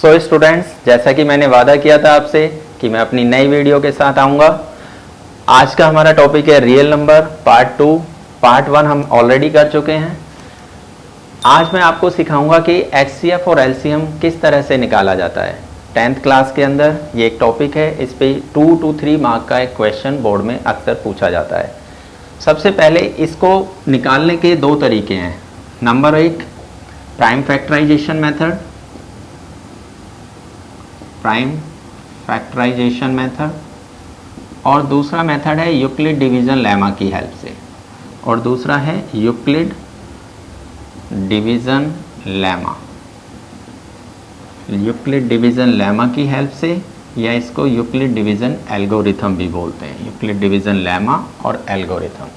So students, जैसा कि मैंने वादा किया था आपसे कि मैं अपनी नई वीडियो के साथ आऊँगा। आज का हमारा टॉपिक है रियल नंबर पार्ट 2। पार्ट 1 हम ऑलरेडी कर चुके हैं। आज मैं आपको सिखाऊंगा कि एचसीएफ और एलसीएम किस तरह से निकाला जाता है। 10th क्लास के अंदर ये एक टॉपिक है, इस पे 2 to 3 मार्क का एक क्वेश्चन बोर्ड में अक्सर पूछा जाता है। सबसे पहले इसको निकालने के दो तरीके हैं। नंबर 1 प्राइम फैक्टराइजेशन मेथड, और दूसरा मेथड है यूक्लिड डिवीजन लेमा की हेल्प से, और दूसरा है यूक्लिड डिवीजन लेमा की हेल्प से, या इसको यूक्लिड डिवीजन एल्गोरिथम भी बोलते हैं। यूक्लिड डिवीजन लेमा और algorithm.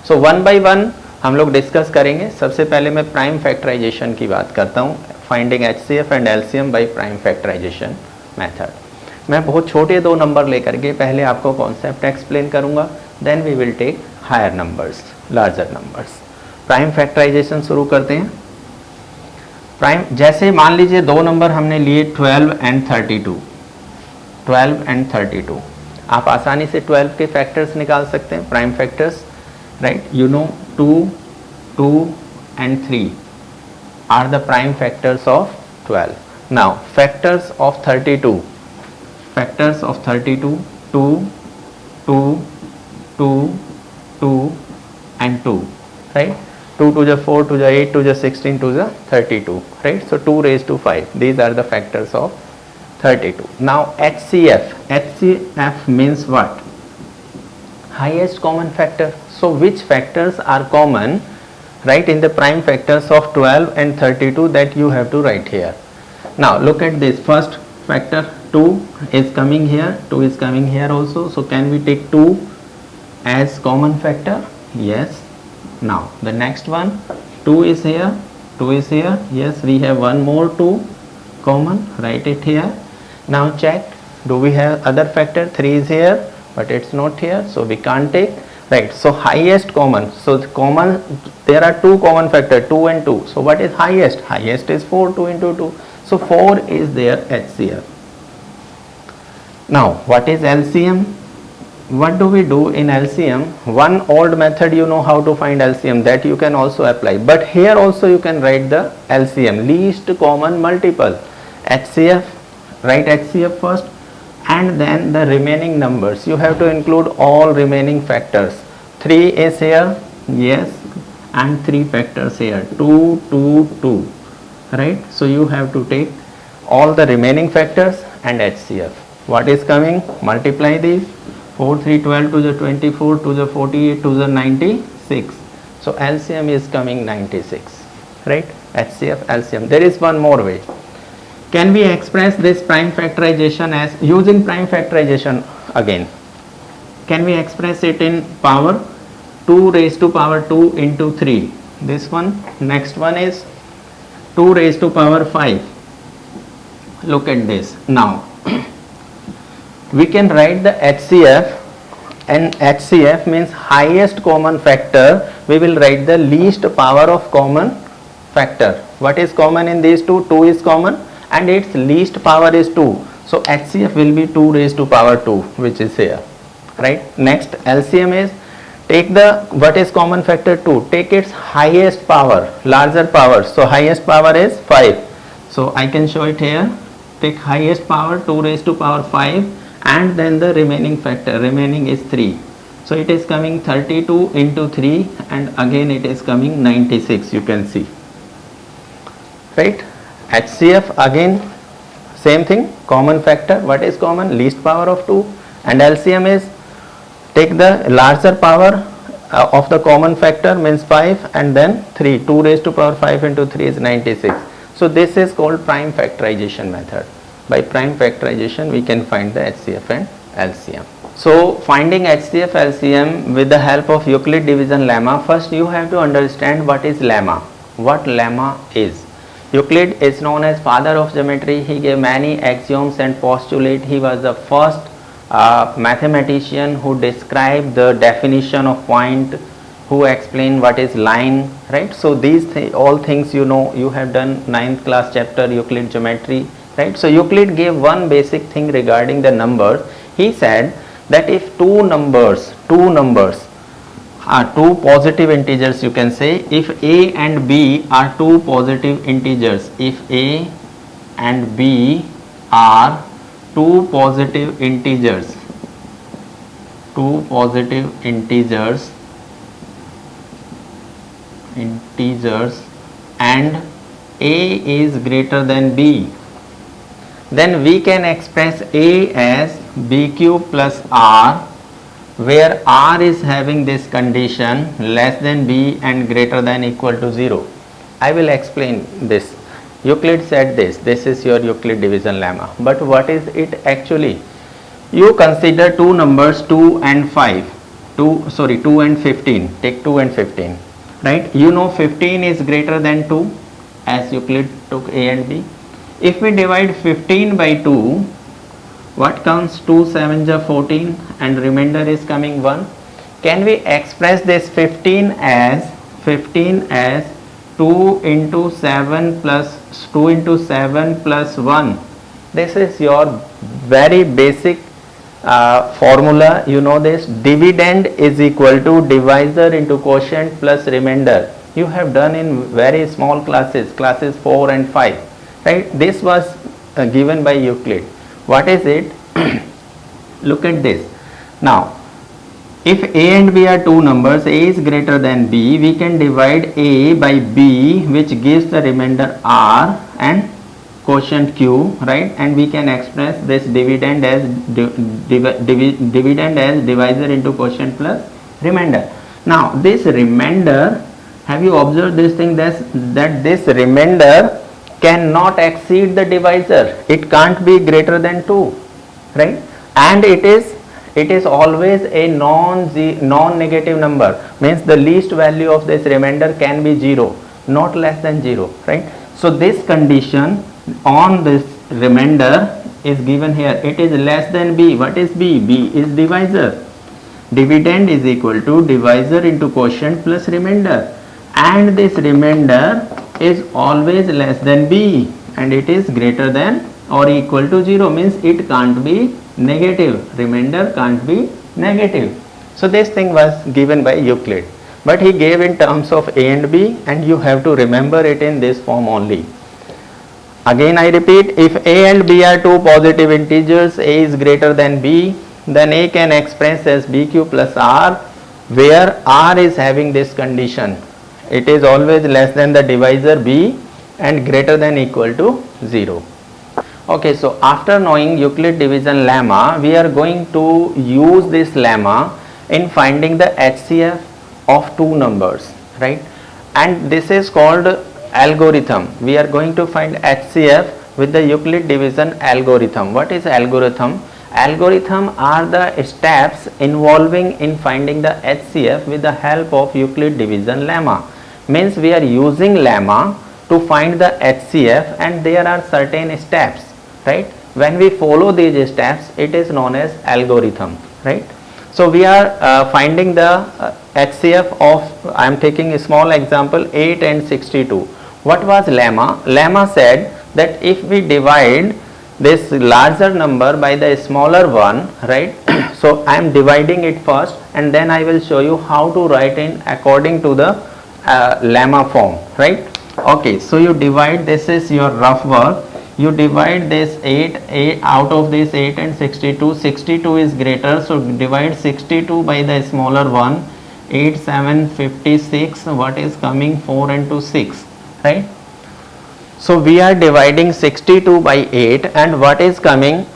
So one by one हम लोग डिस्कस करेंगे। सबसे पहले मैं प्राइम फैक्टराइजेशन की बात करता हूँ, finding HCF and LCM by prime factorisation method. मैं बहुत छोटे दो नंबर लेकर के पहले आपको कॉन्सेप्ट एक्सप्लेन करूँगा, then we will take higher numbers, larger numbers. Prime factorisation शुरू करते हैं। प्राइम, जैसे मान लीजिए दो नंबर हमने लिए 12 एंड 32। आप आसानी से 12 के फैक्टर्स निकाल सकते हैं, prime factors, right. You know 2, 2 and 3 are the prime factors of 12. Now factors of 32, 2, 2, 2, 2 and 2, right? 2 to the 4 to the 8 to the 16 to the 32, right? So 2 raised to 5. These are the factors of 32. Now HCF means what? Highest common factor. So which factors are common, right, in the prime factors of 12 and 32 that you have to write here. Now look at this. First factor 2 is coming here, 2 is coming here also. So can we take 2 as common factor? Yes. Now the next one, 2 is here, 2 is here. Yes, we have one more 2 common. Write it here. Now check, do we have other factor? 3 is here, but it's not here, so we can't take, right? So highest common. So the common, there are two common factor, 2 and 2. So what is highest? Highest is 4, 2 into 2. So 4 is their HCF. Now what is LCM? What do we do in LCM? One old method, you know how to find LCM, that you can also apply, but here also you can write the LCM, least common multiple. HCF, write HCF first, and then the remaining numbers you have to include all remaining factors. 3 is here, yes, and 3 factors here, 2, 2, 2, right? So you have to take all the remaining factors and HCF. What is coming? Multiply these. 4, 3, 12 to the 24 to the 48 to the 96. So LCM is coming 96, right? HCF, LCM. There is one more way. Can we express this prime factorization as, using prime factorization again, can we express it in power? 2 raised to power 2 into 3. This one. Next one is 2 raised to power 5. Look at this. Now we can write the HCF, and HCF means highest common factor. We will write the least power of common factor. What is common in these two? 2 is common and its least power is 2. So HCF will be 2 raised to power 2, which is here, right? Next LCM is, take the, what is common factor? 2. Take its highest power, larger power. So highest power is 5. So I can show it here. Take highest power, 2 raised to power 5, and then the remaining factor, remaining is 3. So it is coming 32 into 3, and again it is coming 96, you can see, right? HCF again same thing, common factor. What is common? Least power of 2. And LCM is, take the larger power of the common factor, means 5, and then 3. 2 raised to power 5 into 3 is 96. So this is called prime factorization method. By prime factorization we can find the HCF and LCM. So finding HCF, LCM with the help of Euclid division lemma, first you have to understand what is lemma, what lemma is. Euclid is known as father of geometry. He gave many axioms and postulates. He was the first mathematician who described the definition of point, who explained what is line, right? So these all things, you know, you have done 9th class chapter Euclid geometry. right? So Euclid gave one basic thing regarding the numbers. He said that if two numbers are two positive integers, you can say, if a and b are two positive integers, if a and b are two positive integers, and a is greater than b, then we can express a as b cube plus r, where r is having this condition less than b and greater than equal to 0. I will explain this. Euclid said this is your Euclid division lemma, but what is it actually? You consider two numbers 2 and 2 and 15, take 2 and 15, right? You know 15 is greater than 2 as Euclid took a and b. If we divide 15 by 2, what comes? 2 7 ja 14 and remainder is coming 1. Can we express this 15 as 2 into 7 plus 1? This is your very basic formula. You know this, dividend is equal to divisor into quotient plus remainder. You have done in very small classes 4 and 5. Right, this was given by Euclid. What is it? Look at this. Now, if a and b are two numbers, a is greater than b, we can divide a by b, which gives the remainder r and quotient q, right? And we can express this dividend as divisor into quotient plus remainder. Now, this remainder, have you observed this thing, that this remainder cannot exceed the divisor? It can't be greater than 2, right? And it is always a non-negative number, means the least value of this remainder can be 0, not less than 0, right? So this condition on this remainder is given here. It is less than b. What is b? B is divisor. Dividend is equal to divisor into quotient plus remainder, and this remainder is always less than b, and it is greater than or equal to 0, means it can't be negative. Remainder can't be negative. So this thing was given by Euclid, but he gave in terms of a and b, and you have to remember it in this form only. Again I repeat, if a and b are two positive integers, a is greater than b, then a can express as b cube plus r, where r is having this condition. It is always less than the divisor b and greater than equal to 0. Okay, so after knowing Euclid division lemma, we are going to use this lemma in finding the HCF of two numbers, right? And this is called algorithm. We are going to find HCF with the Euclid division algorithm. What is algorithm? Algorithm are the steps involving in finding the HCF with the help of Euclid division lemma. Means we are using lemma to find the HCF, and there are certain steps, right? When we follow these steps, it is known as algorithm, right? So we are finding the HCF of, I am taking a small example, 8 and 62. What was lemma? Lemma said that if we divide this larger number by the smaller one, right? So I am dividing it first, and then I will show you how to write in according to the lemma form, right? Okay, so you divide, this is your rough work. You divide this 8 out of this 8 and 62. 62 is greater, so divide 62 by the smaller one. 8 7 56. What is coming? 4 and 2 6, right? So we are dividing 62 by 8, and what is coming?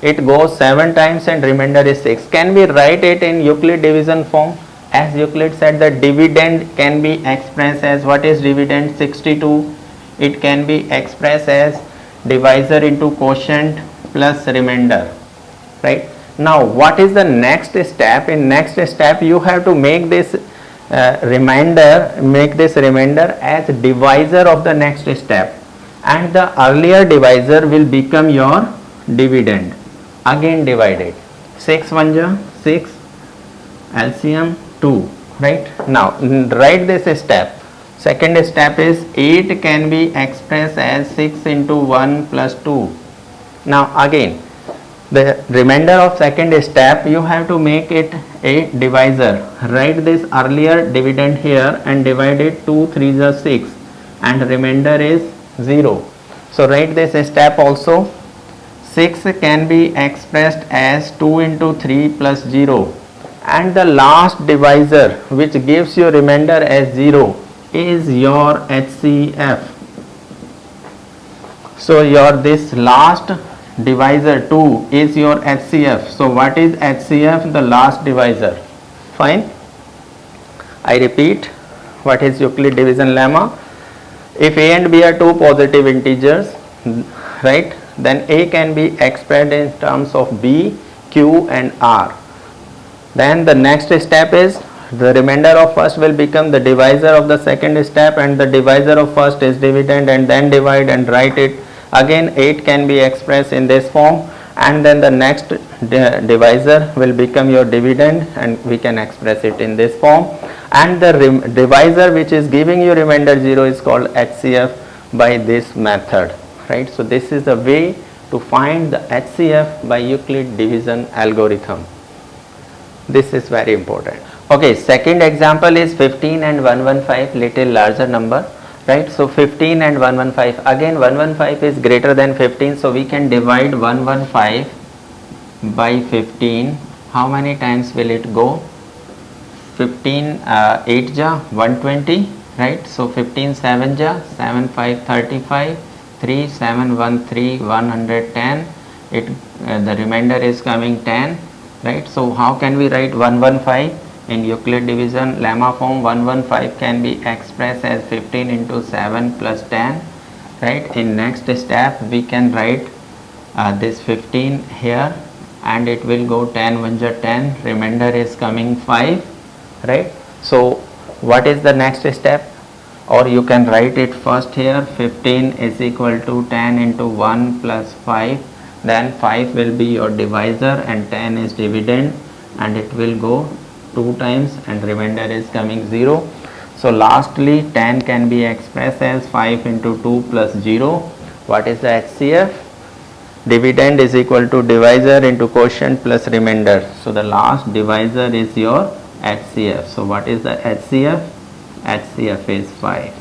It goes 7 times and remainder is 6. Can we write it in Euclid division form? As Euclid said, the dividend can be expressed as, what is dividend? 62. It can be expressed as divisor into quotient plus remainder, right? Now what is the next step? In next step you have to make this remainder as divisor of the next step, and the earlier divisor will become your dividend. Again divided, 6 1 ja 6, LCM 2, right? Now write this step. Second step is 8 can be expressed as 6 into 1 plus 2. Now again, the remainder of second step, you have to make it a divisor. Write this earlier dividend here and divide it 2 3s are 6 and remainder is 0. So write this step also. 6 can be expressed as 2 into 3 plus 0, and the last divisor which gives you remainder as 0 is your HCF. So your this last divisor 2 is your HCF. So what is HCF? The last divisor. Fine. I repeat, what is Euclid division lemma? If A and B are two positive integers, right, then A can be expressed in terms of B, Q and R. Then the next step is the remainder of first will become the divisor of the second step, and the divisor of first is dividend, and then divide and write it. Again 8 can be expressed in this form, and then the next divisor will become your dividend and we can express it in this form, and the divisor which is giving you remainder 0 is called HCF by this method, right. So this is the way to find the HCF by Euclid division algorithm. This is very important. Okay, second example is 15 and 115, little larger number, right. So 15 and 115, again 115 is greater than 15, so we can divide 115 by 15. How many times will it go? 15 8 ja 120, right. So 15 7 ja 7 5 35, 3 7 1 3 110. It the remainder is coming 10, right. So how can we write 115 in Euclid division lemma form? 115 can be expressed as 15 into 7 plus 10, right. In next step we can write this 15 here, and it will go 10 1 ja 10, remainder is coming 5, right. So what is the next step? Or you can write it first here, 15 is equal to 10 into 1 plus 5, then 5 will be your divisor and 10 is dividend, and it will go 2 times and remainder is coming 0. So lastly 10 can be expressed as 5 into 2 plus 0. What is the HCF? Dividend is equal to divisor into quotient plus remainder. So the last divisor is your HCF. So what is the HCF? HCF is 5.